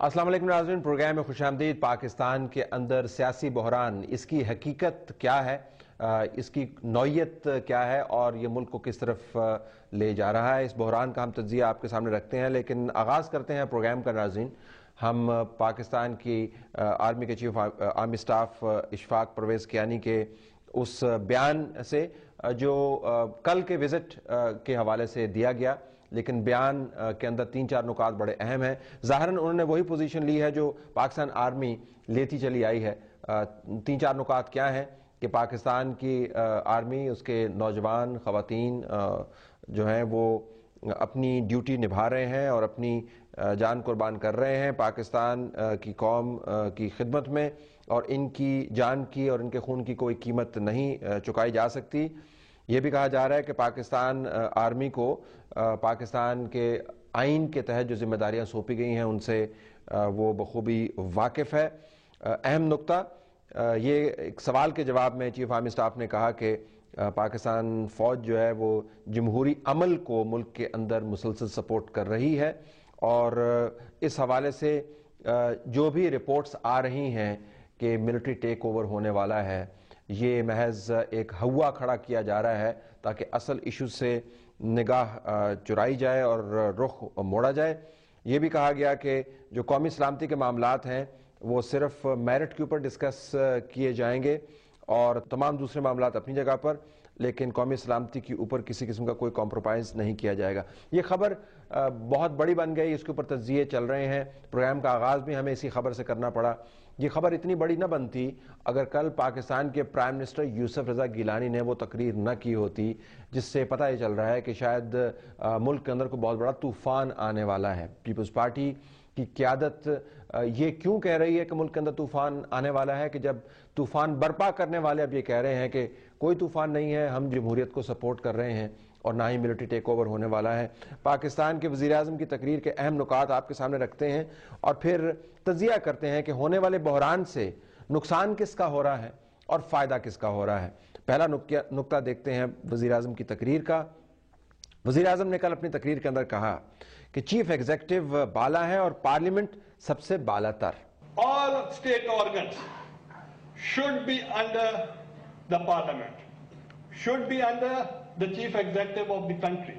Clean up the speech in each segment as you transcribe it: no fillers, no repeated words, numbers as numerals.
السلام علیکم ناظرین، پروگرام میں خوش آمدید۔ پاکستان کے اندر سیاسی بحران، اس کی حقیقت کیا ہے، اس کی نوعیت کیا ہے اور یہ ملک کو کس طرف لے جا رہا ہے، اس بحران کا ہم تجزیہ آپ کے سامنے رکھتے ہیں۔ لیکن آغاز کرتے ہیں پروگرام کا ناظرین، ہم پاکستان کی آرمی کے chief army staff Ashfaq Parvez Kayani کے اس بیان سے جو کل کے وزٹ کے حوالے سے دیا گیا، لیکن بیان کے اندر 3-4 نکات بڑے اہم ہیں۔ ظاہراً انہوں نے وہی پوزیشن لی ہے جو پاکستان آرمی لیتی چلی آئی ہے۔ 3-4 نکات کیا ہیں کہ پاکستان کی آرمی، اس کے نوجوان خواتین جو ہیں وہ اپنی ڈیوٹی نبھا رہے ہیں اور اپنی جان قربان کر رہے ہیں پاکستان کی قوم کی خدمت میں، اور ان کی جان کی اور ان کے خون کی کوئی قیمت نہیں چکائی جا سکتی۔ یہ بھی کہا جا رہا ہے کہ پاکستان آرمی کو پاکستان کے آئین کے تحت جو ذمہ داریاں سونپی گئی ہیں ان سے وہ بخوبی واقف ہے۔ اہم نقطہ یہ ایک سوال کے جواب میں چیف آرمی سٹاف نے کہا کہ پاکستان فوج جو ہے وہ جمہوری عمل کو ملک کے اندر مسلسل سپورٹ کر رہی ہے، اور اس حوالے سے جو بھی رپورٹس آ رہی ہیں کہ ملٹری ٹیک اوور ہونے والا ہے، یہ محض ایک ہوا کھڑا کیا جا رہا ہے تاکہ اصل ایشو سے نگاہ چرائی جائے اور رخ موڑا جائے۔ یہ بھی کہا گیا کہ جو قومی سلامتی کے معاملات ہیں وہ صرف میرٹ کے اوپر ڈسکس کیے جائیں گے اور تمام دوسرے معاملات اپنی جگہ پر، لیکن قومی سلامتی کے اوپر کسی قسم کا کوئی کمپرومائز نہیں کیا جائے گا۔ یہ خبر بہت بڑی بن گئی، اس کے اوپر تجزیے چل رہے ہیں۔ پروگرام کا آغاز بھی ہمیں اسی خبر سے کرنا پڑا۔ یہ خبر اتنی بڑی نہ بنتی اگر کل پاکستان کے پرائم منسٹر یوسف رضا گیلانی نے وہ تقریر نہ کی ہوتی، جس سے پتہ یہ چل رہا ہے کہ شاید ملک کے اندر کوئی بہت بڑا طوفان آنے والا ہے۔ پیپلز پارٹی کی قیادت یہ کیوں کہہ رہی ہے کہ ملک کے اندر طوفان آنے والا ہے، کہ جب طوفان برپا کرنے والے اب یہ کہہ رہے ہیں کہ کوئی طوفان نہیں ہے، ہم جمہوریت کو سپورٹ کر رہے ہیں اور نہ ہی ملٹری ٹیک اوور ہونے والا ہے۔ پاکستان کے وزیر اعظم کی تقریر کے اہم نکات آپ کے سامنے رکھتے ہیں اور پھر تجزیہ کرتے ہیں کہ ہونے والے بحران سے نقصان کس کا ہو رہا ہے اور فائدہ کس کا ہو رہا ہے۔ پہلا نقطہ دیکھتے ہیں وزیر اعظم کی تقریر کا۔ وزیر اعظم نے کل اپنی تقریر کے اندر کہا کہ چیف ایگزیکٹو بالا ہے اور پارلیمنٹ سب سے بالا تر۔ All state organs should be under the parliament, should be under the chief executive of the country,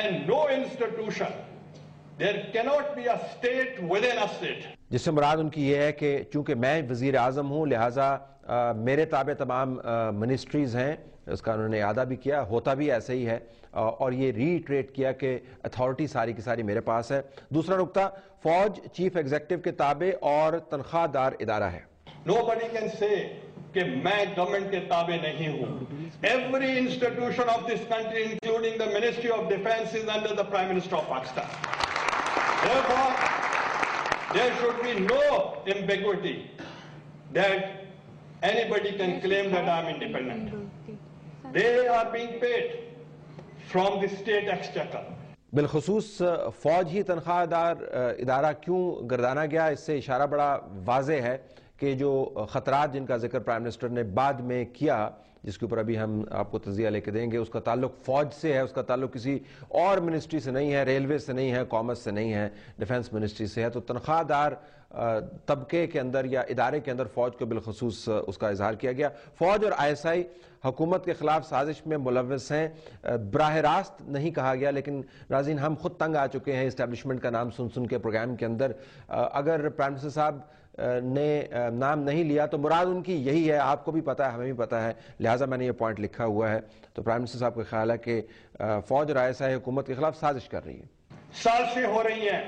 and no institution, there cannot be a state within a state. جس سے مراد ان کی یہ ہے کہ چونکہ میں وزیر اعظم ہوں لہٰذا میرے تابع تمام منسٹریز ہیں، اس کا انہوں نے اعادہ بھی کیا، ہوتا بھی ایسے ہی ہے، اور یہ ریٹریٹ کیا کہ اتھارٹی ساری کی ساری میرے پاس ہے۔ دوسرا نقطہ، فوج چیف ایگزیکٹو کے تابع اور تنخواہ دار ادارہ ہے۔ Nobody can say کہ میں گورنمنٹ کے تابع نہیں ہوں۔ Every institution of this country, including the Ministry of Defense, is under the Prime Minister of Pakistan. Therefore, there should be no ambiguity that anybody can claim that I am independent. They are being paid from the state exchequer. بالخصوص فوج ہی تنخواہ دار ادارہ کیوں گردانا گیا، اس سے اشارہ بڑا واضح ہے کہ جو خطرات جن کا ذکر پرائم منسٹر نے بعد میں کیا، جس کے اوپر ابھی ہم آپ کو تجزیہ لے کے دیں گے، اس کا تعلق فوج سے ہے، اس کا تعلق کسی اور منسٹری سے نہیں ہے، ریلوے سے نہیں ہے، کامرس سے نہیں ہے، ڈیفنس منسٹری سے ہے۔ تو تنخواہ دار طبقے کے اندر یا ادارے کے اندر فوج کو بالخصوص اس کا اظہار کیا گیا۔ فوج اور آئی ایس آئی حکومت کے خلاف سازش میں ملوث ہیں، براہ راست نہیں کہا گیا، لیکن ناظرین ہم خود تنگ آ چکے ہیں اسٹیبلشمنٹ کا نام سن کے پروگرام کے اندر۔ اگر پرائم منسٹر صاحب نے نام نہیں لیا تو مراد ان کی یہی ہے، آپ کو بھی پتا ہے، ہمیں بھی پتا ہے، لہٰذا میں نے یہ پوائنٹ لکھا ہوا ہے۔ تو پرائم منسٹر صاحب کا خیال ہے کہ فوج اور آئی ایس آئی حکومت کے خلاف سازش کر رہی ہے۔ سازشیں ہو رہی ہیں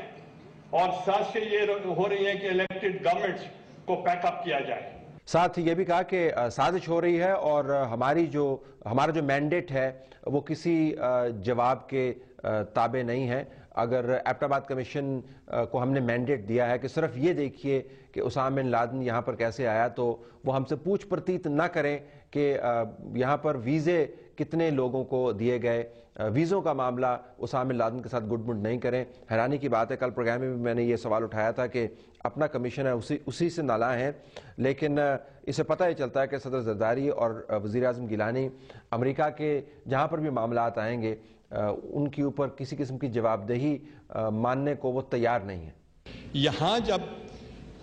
اور سازشیں یہ ہو رہی ہیں کہ الیکٹڈ گورنمنٹس کو پیک اپ کیا جائے۔ ساتھ یہ بھی کہا کہ سازش ہو رہی ہے اور ہمارا جو مینڈیٹ ہے وہ کسی جواب کے تابع نہیں ہے۔ اگر ایبٹ آباد کمیشن کو ہم نے مینڈیٹ دیا ہے کہ صرف یہ دیکھیے کہ اسامہ بن لادن یہاں پر کیسے آیا، تو وہ ہم سے پوچھ پرتیت نہ کریں کہ یہاں پر ویزے کتنے لوگوں کو دیے گئے، ویزوں کا معاملہ اسامہ بن لادن کے ساتھ گڈ مڈ نہیں کریں۔ حیرانی کی بات ہے، کل پروگرام میں بھی میں نے یہ سوال اٹھایا تھا کہ اپنا کمیشن ہے اسی سے نالاں ہیں، لیکن اسے پتہ ہی چلتا ہے کہ صدر زرداری اور وزیر اعظم گیلانی امریکہ کے جہاں پر بھی معاملات آئیں گے ان کے اوپر کسی قسم کی جواب دہی ماننے کو وہ تیار نہیں ہیں۔ یہاں جب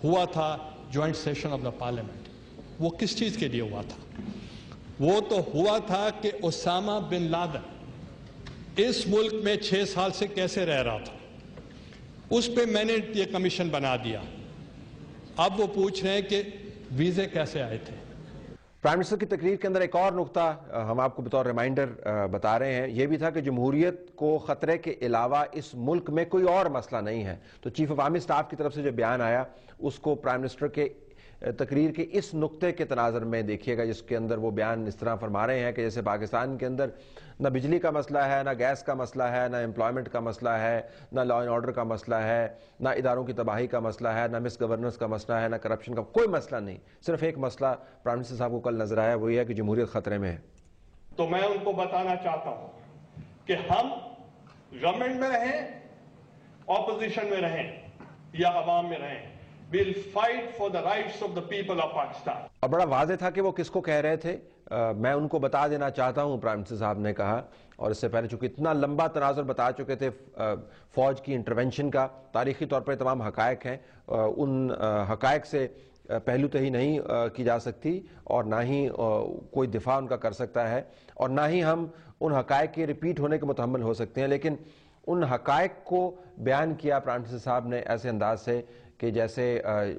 ہوا تھا joint session of the parliament, وہ کس چیز کے لیے ہوا تھا؟ وہ تو ہوا تھا کہ اسامہ بن لادن اس ملک میں 6 سال سے کیسے رہ رہا تھا، اس پہ میں نے یہ کمیشن بنا دیا۔ اب وہ پوچھ رہے ہیں کہ ویزے کیسے آئے تھے۔ پرائم منسٹر کی تقریر کے اندر ایک اور نقطہ ہم آپ کو بطور ریمائنڈر بتا رہے ہیں، یہ بھی تھا کہ جمہوریت کو خطرے کے علاوہ اس ملک میں کوئی اور مسئلہ نہیں ہے۔ تو چیف آف آرمی سٹاف کی طرف سے جو بیان آیا اس کو پرائم منسٹر کے تقریر کے اس نقطے کے تناظر میں دیکھیے گا، جس کے اندر وہ بیان اس طرح فرما رہے ہیں کہ جیسے پاکستان کے اندر نہ بجلی کا مسئلہ ہے، نہ گیس کا مسئلہ ہے، نہ امپلائمنٹ کا مسئلہ ہے، نہ لا اینڈ آرڈر کا مسئلہ ہے، نہ اداروں کی تباہی کا مسئلہ ہے، نہ مس گورننس کا مسئلہ ہے، نہ کرپشن کا کوئی مسئلہ نہیں۔ صرف ایک مسئلہ پرائم منسٹر صاحب کو کل نظر آیا، وہ یہ ہے کہ جمہوریت خطرے میں ہے۔ تو میں ان کو بتانا چاہتا ہوں کہ ہم گورنمنٹ میں رہیں، اپوزیشن میں رہیں یا عوام میں رہیں، we'll fight for the rights of the people of Pakistan۔ اور بڑا واضح تھا کہ وہ کس کو کہہ رہے تھے۔ میں ان کو بتا دینا چاہتا ہوں، پرائم منسٹر صاحب نے کہا، اور اس سے پہلے چونکہ اتنا لمبا تناظر بتا چکے تھے فوج کی انٹرونشن کا، تاریخی طور پر تمام حقائق ہیں، ان حقائق سے پہلو تہی نہیں کی جا سکتی، اور نہ ہی کوئی دفاع ان کا کر سکتا ہے، اور نہ ہی ہم ان حقائق کے ریپیٹ ہونے کے متحمل ہو سکتے ہیں۔ لیکن ان حقائق کو بیان کیا پرائم منسٹر صاحب نے ایسے انداز سے کہ جیسے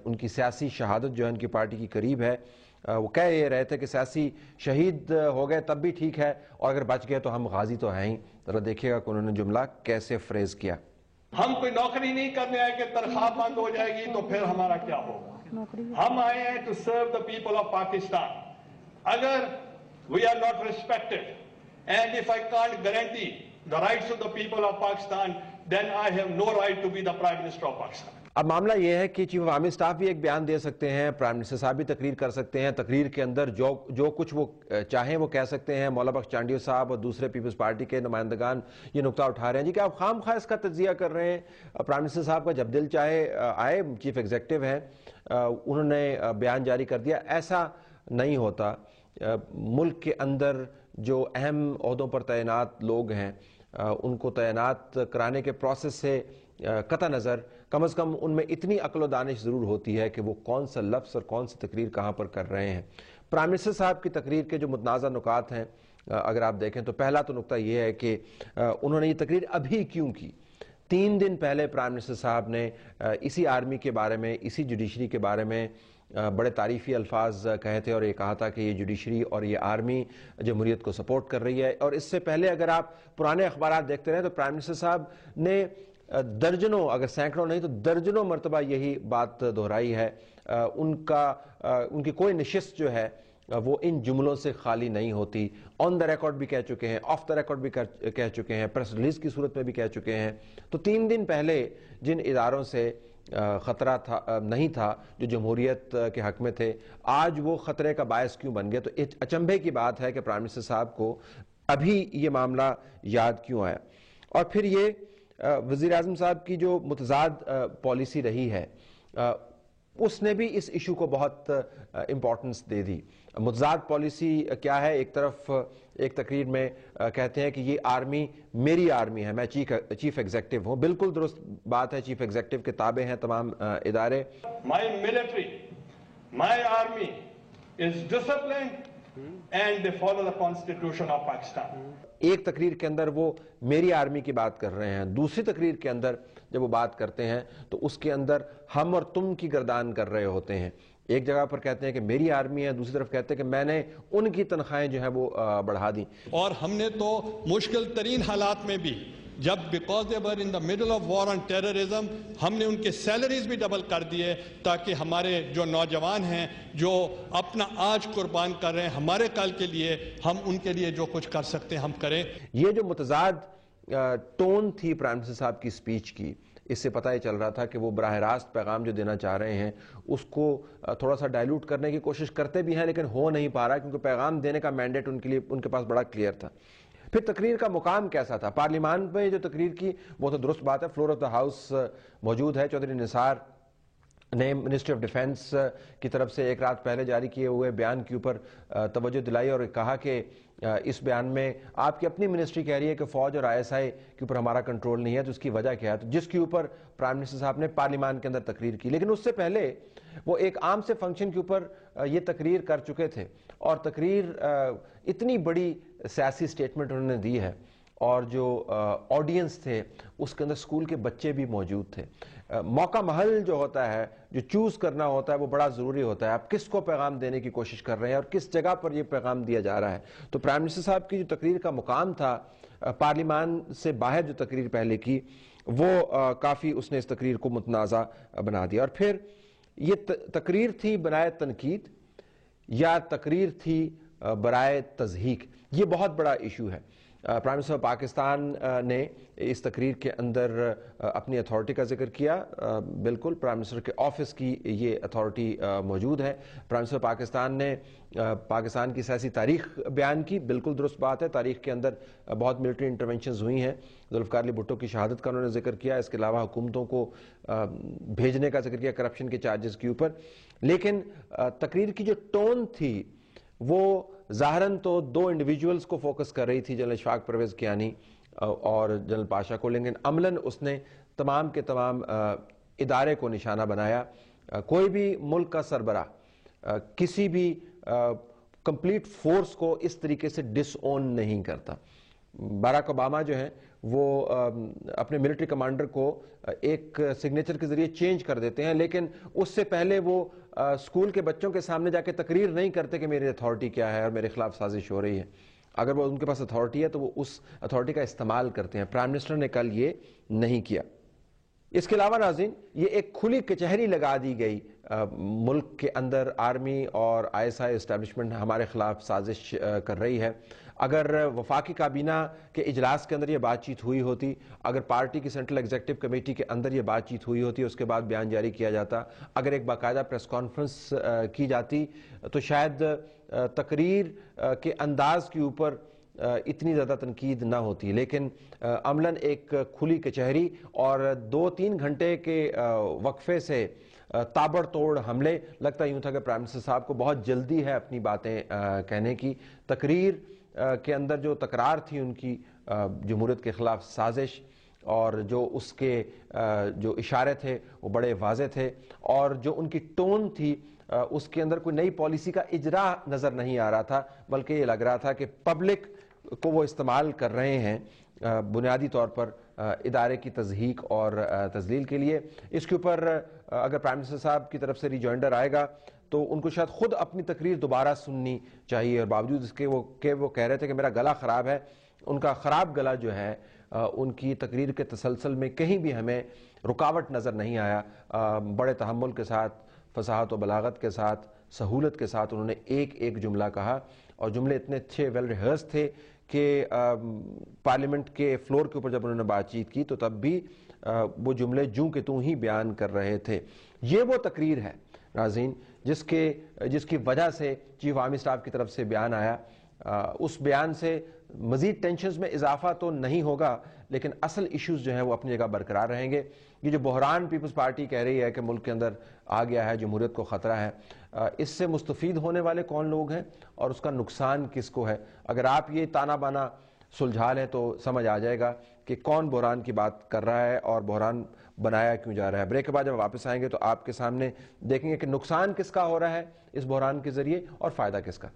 ان کی سیاسی شہادت جو ہے ان کی پارٹی کی قریب ہے۔ وہ کہہ یہ رہے تھے کہ سیاسی شہید ہو گئے تب بھی ٹھیک ہے، اور اگر بچ گئے تو ہم غازی تو ہیں ہی۔ ذرا دیکھیے گا کہ انہوں نے جملہ کیسے فریز کیا۔ ہم کوئی نوکری نہیں کرنے آئے کہ تنخواہ بند ہو جائے گی تو پھر ہمارا کیا ہوگا۔ ہم آئے ہیں to serve the people of Pakistan. اگر we are not respected and if I can't guarantee the rights of the people of Pakistan then I have no right to be the prime minister of Pakistan. اب معاملہ یہ ہے کہ chief of army staff بھی ایک بیان دے سکتے ہیں، پرائم منسٹر صاحب بھی تقریر کر سکتے ہیں، تقریر کے اندر جو کچھ وہ چاہیں وہ کہہ سکتے ہیں۔ مولا بخش چانڈیو صاحب اور دوسرے پیپلز پارٹی کے نمائندگان یہ نقطہ اٹھا رہے ہیں جی کہ آپ خام خواہ اس کا تجزیہ کر رہے ہیں۔ پرائم منسٹر صاحب کا جب دل چاہے آئے، چیف ایگزیکٹو ہیں، انہوں نے بیان جاری کر دیا۔ ایسا نہیں ہوتا۔ ملک کے اندر جو اہم عہدوں پر تعینات لوگ ہیں ان کو تعینات کرانے کے پروسیس سے قطع نظر کم از کم ان میں اتنی عقل و دانش ضرور ہوتی ہے کہ وہ کون سا لفظ اور کون سی تقریر کہاں پر کر رہے ہیں۔ پرائم منسٹر صاحب کی تقریر کے جو متنازع نکات ہیں اگر آپ دیکھیں تو پہلا تو نقطہ یہ ہے کہ انہوں نے یہ تقریر ابھی کیوں کی۔ 3 دن پہلے پرائم منسٹر صاحب نے اسی آرمی کے بارے میں، اسی جوڈیشری کے بارے میں بڑے تعریفی الفاظ کہے تھے، اور یہ کہا تھا کہ یہ جوڈیشری اور یہ آرمی جمہوریت کو سپورٹ کر رہی ہے۔ اور اس سے پہلے اگر آپ پرانے اخبارات دیکھتے رہیں تو پرائم منسٹر صاحب نے درجنوں، اگر سینکڑوں نہیں تو درجنوں مرتبہ یہی بات دہرائی ہے۔ ان کی کوئی نشست جو ہے وہ ان جملوں سے خالی نہیں ہوتی۔ آن دا ریکارڈ بھی کہہ چکے ہیں، آف دا ریکارڈ بھی کہہ چکے ہیں، پریس ریلیز کی صورت میں بھی کہہ چکے ہیں۔ تو 3 دن پہلے جن اداروں سے خطرہ نہیں تھا، جو جمہوریت کے حق میں تھے، آج وہ خطرے کا باعث کیوں بن گئے؟ تو اچنبھے کی بات ہے کہ پرائم منسٹر صاحب کو ابھی یہ معاملہ یاد کیوں آیا۔ اور پھر یہ وزیر اعظم صاحب کی جو متضاد پالیسی رہی ہے اس نے بھی اس ایشو کو بہت امپورٹنس دے دی۔ متضاد پالیسی کیا ہے؟ ایک طرف ایک تقریر میں کہتے ہیں کہ یہ آرمی میری آرمی ہے، میں چیف ایگزیکٹو ہوں۔ بالکل درست بات ہے، چیف ایگزیکٹو کے تابع ہیں تمام ادارے۔ My military, my army is disciplined and they follow the constitution of Pakistan۔ ایک تقریر کے اندر وہ میری آرمی کی بات کر رہے ہیں، دوسری تقریر کے اندر جب وہ بات کرتے ہیں تو اس کے اندر ہم اور تم کی گردان کر رہے ہوتے ہیں۔ ایک جگہ پر کہتے ہیں کہ میری آرمی ہے، دوسری طرف کہتے ہیں کہ میں نے ان کی تنخواہیں جو ہیں وہ بڑھا دیں۔ اور ہم نے تو مشکل ترین حالات میں بھی جب because they were in the middle of war on terrorism ہم نے ان کے سیلریز بھی ڈبل کر دیے تاکہ ہمارے جو نوجوان ہیں جو اپنا آج قربان کر رہے ہیں ہمارے کل کے لیے، ہم ان کے لیے جو کچھ کر سکتے ہیں ہم کریں۔ یہ جو متضاد ٹون تھی پرائم منسٹر صاحب کی سپیچ کی، اس سے پتہ ہی چل رہا تھا کہ وہ براہ راست پیغام جو دینا چاہ رہے ہیں اس کو تھوڑا سا ڈائلوٹ کرنے کی کوشش کرتے بھی ہیں، لیکن ہو نہیں پا رہا کیونکہ پیغام دینے کا مینڈیٹ ان کے پاس بڑا کلیئر تھا۔ پھر تقریر کا مقام کیسا تھا؟ پارلیمان میں جو تقریر کی وہ تو درست بات ہے، فلور آف دا ہاؤس موجود ہے، چودھری نثار نے منسٹری آف ڈیفنس کی طرف سے ایک رات پہلے جاری کیے ہوئے بیان کے اوپر توجہ دلائی اور کہا کہ اس بیان میں آپ کی اپنی منسٹری کہہ رہی ہے کہ فوج اور آئی ایس آئی کے اوپر ہمارا کنٹرول نہیں ہے، تو اس کی وجہ کیا ہے؟ تو جس کے اوپر پرائم منسٹر صاحب نے پارلیمان کے اندر تقریر کی، لیکن اس سے پہلے وہ ایک عام سے فنکشن کے اوپر یہ تقریر کر چکے تھے، اور تقریر اتنی بڑی سیاسی سٹیٹمنٹ انہوں نے دی ہے، اور جو آڈینس تھے اس کے اندر اسکول کے بچے بھی موجود تھے۔ موقع محل جو ہوتا ہے، جو چوز کرنا ہوتا ہے، وہ بڑا ضروری ہوتا ہے۔ آپ کس کو پیغام دینے کی کوشش کر رہے ہیں اور کس جگہ پر یہ پیغام دیا جا رہا ہے۔ تو پرائم منسٹر صاحب کی جو تقریر کا مقام تھا، پارلیمان سے باہر جو تقریر پہلے کی، وہ کافی اس نے اس تقریر کو متنازع بنا دیا۔ اور پھر یہ تقریر تھی برائے تنقید یا تقریر تھی برائے تضحیک؟ یہ بہت بڑا ایشو ہے۔ پرائم منسٹر پاکستان نے اس تقریر کے اندر اپنی اتھارٹی کا ذکر کیا۔ بالکل پرائم منسٹر کے آفس کی یہ اتھارٹی موجود ہے۔ پرائم منسٹر پاکستان نے پاکستان کی سیاسی تاریخ بیان کی، بالکل درست بات ہے، تاریخ کے اندر بہت ملٹری انٹرونشنز ہوئی ہیں۔ ذوالفقار علی بھٹو کی شہادت کا انہوں نے ذکر کیا، اس کے علاوہ حکومتوں کو بھیجنے کا ذکر کیا کرپشن کے چارجز کے اوپر، لیکن تقریر کی جو ٹون تھی وہ ظاہراً تو دو انڈیویجولز کو فوکس کر رہی تھی، جنرل اشفاق پرویز کیانی اور جنرل پاشا کو، لیکن عملاً اس نے تمام کے تمام ادارے کو نشانہ بنایا۔ کوئی بھی ملک کا سربراہ کسی بھی کمپلیٹ فورس کو اس طریقے سے ڈس اون نہیں کرتا۔ باراک اوباما جو ہیں وہ اپنے ملٹری کمانڈر کو ایک سگنیچر کے ذریعے چینج کر دیتے ہیں، لیکن اس سے پہلے وہ اسکول کے بچوں کے سامنے جا کے تقریر نہیں کرتے کہ میری اتھارٹی کیا ہے اور میرے خلاف سازش ہو رہی ہے۔ اگر وہ ان کے پاس اتھارٹی ہے تو وہ اس اتھارٹی کا استعمال کرتے ہیں۔ پرائم منسٹر نے کل یہ نہیں کیا۔ اس کے علاوہ ناظرین، یہ ایک کھلی کچہری لگا دی گئی ملک کے اندر، آرمی اور آئی ایس آئی اسٹیبلشمنٹ ہمارے خلاف سازش کر رہی ہے۔ اگر وفاقی کابینہ کے اجلاس کے اندر یہ بات چیت ہوئی ہوتی، اگر پارٹی کی سینٹرل ایگزیکٹو کمیٹی کے اندر یہ بات چیت ہوئی ہوتی، اس کے بعد بیان جاری کیا جاتا، اگر ایک باقاعدہ پریس کانفرنس کی جاتی، تو شاید تقریر کے انداز کے اوپر اتنی زیادہ تنقید نہ ہوتی، لیکن عملاً ایک کھلی کچہری اور 2-3 گھنٹے کے وقفے سے تابڑ توڑ حملے، لگتا یوں تھا کہ پرائم منسٹر صاحب کو بہت جلدی ہے اپنی باتیں کہنے کی۔ تقریر کے اندر جو تکرار تھی ان کی جمہوریت کے خلاف سازش، اور جو اس کے جو اشارے تھے وہ بڑے واضح تھے، اور جو ان کی ٹون تھی اس کے اندر کوئی نئی پالیسی کا اجرا نظر نہیں آ رہا تھا، بلکہ یہ لگ رہا تھا کہ پبلک کو وہ استعمال کر رہے ہیں بنیادی طور پر ادارے کی تضحیک اور تذلیل کے لیے۔ اس کے اوپر اگر پرائم منسٹر صاحب کی طرف سے ریجوائنڈر آئے گا تو ان کو شاید خود اپنی تقریر دوبارہ سننی چاہیے، اور باوجود اس کے وہ کہہ رہے تھے کہ میرا گلا خراب ہے، ان کا خراب گلا جو ہے ان کی تقریر کے تسلسل میں کہیں بھی ہمیں رکاوٹ نظر نہیں آیا۔ بڑے تحمل کے ساتھ، فصاحت و بلاغت کے ساتھ، سہولت کے ساتھ انہوں نے ایک ایک جملہ کہا، اور جملے اتنے اچھے ویل ریہرس تھے کہ پارلیمنٹ کے فلور کے اوپر جب انہوں نے بات چیت کی تو تب بھی وہ جملے جوں کہ توں ہی بیان کر رہے تھے۔ یہ وہ تقریر ہے ناظرین جس کی وجہ سے چیف آرمی اسٹاف کی طرف سے بیان آیا۔ اس بیان سے مزید ٹینشنز میں اضافہ تو نہیں ہوگا، لیکن اصل ایشوز جو ہیں وہ اپنی جگہ برقرار رہیں گے۔ یہ جو بحران پیپلز پارٹی کہہ رہی ہے کہ ملک کے اندر آ گیا ہے، جمہوریت کو خطرہ ہے، اس سے مستفید ہونے والے کون لوگ ہیں اور اس کا نقصان کس کو ہے؟ اگر آپ یہ تانا بانا سلجھا لیں تو سمجھ آ جائے گا کہ کون بحران کی بات کر رہا ہے اور بحران بنایا کیوں جا رہا ہے۔ بریک کے بعد جب واپس آئیں گے تو آپ کے سامنے دیکھیں گے کہ نقصان کس کا ہو رہا ہے اس بحران کے ذریعے اور فائدہ کس کا۔